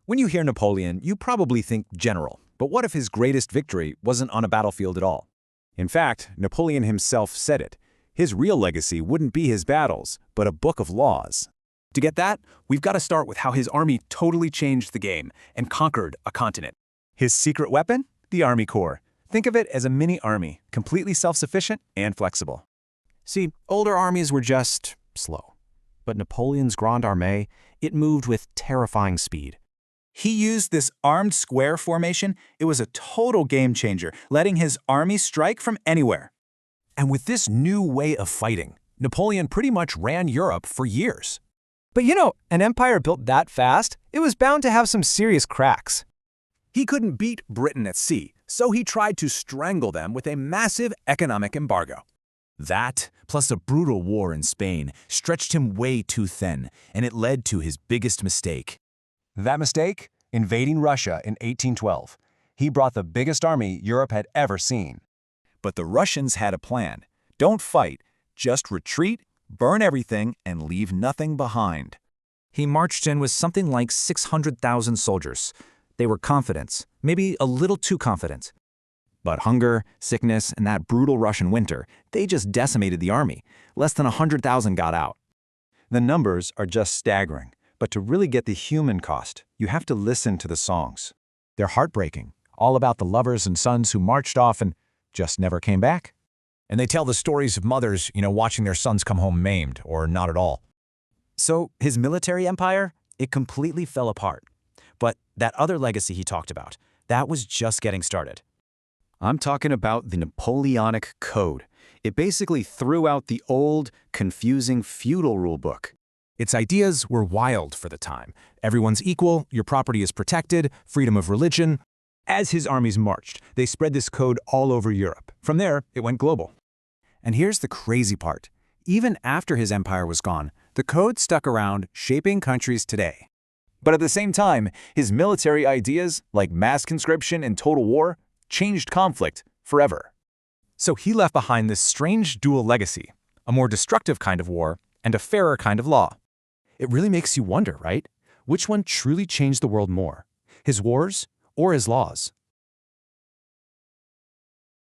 When you hear Napoleon, you probably think general, but what if his greatest victory wasn't on a battlefield at all? In fact, Napoleon himself said it. His real legacy wouldn't be his battles, but a book of laws. To get that, we've got to start with how his army totally changed the game and conquered a continent. His secret weapon? The Army Corps. Think of it as a mini army, completely self-sufficient and flexible. See, older armies were just slow. But Napoleon's Grande Armée, it moved with terrifying speed. He used this armed square formation. It was a total game changer, letting his army strike from anywhere. And with this new way of fighting, Napoleon pretty much ran Europe for years. But an empire built that fast, it was bound to have some serious cracks. He couldn't beat Britain at sea, so he tried to strangle them with a massive economic embargo. That, plus a brutal war in Spain, stretched him way too thin, and it led to his biggest mistake. That mistake? Invading Russia in 1812. He brought the biggest army Europe had ever seen. But the Russians had a plan. Don't fight, just retreat, burn everything, and leave nothing behind. He marched in with something like 600,000 soldiers. They were confident, maybe a little too confident. But hunger, sickness, and that brutal Russian winter, they just decimated the army. Less than 100,000 got out. The numbers are just staggering. But to really get the human cost, you have to listen to the songs. They're heartbreaking, all about the lovers and sons who marched off and just never came back. And they tell the stories of mothers, watching their sons come home maimed or not at all. So his military empire, it completely fell apart. But that other legacy he talked about, that was just getting started. I'm talking about the Napoleonic Code. It basically threw out the old, confusing feudal rulebook. Its ideas were wild for the time. Everyone's equal, your property is protected, freedom of religion. As his armies marched, they spread this code all over Europe. From there, it went global. And here's the crazy part. Even after his empire was gone, the code stuck around, shaping countries today. But at the same time, his military ideas, like mass conscription and total war, changed conflict forever. So he left behind this strange dual legacy, a more destructive kind of war and a fairer kind of law. It really makes you wonder, right? Which one truly changed the world more? His wars or his laws?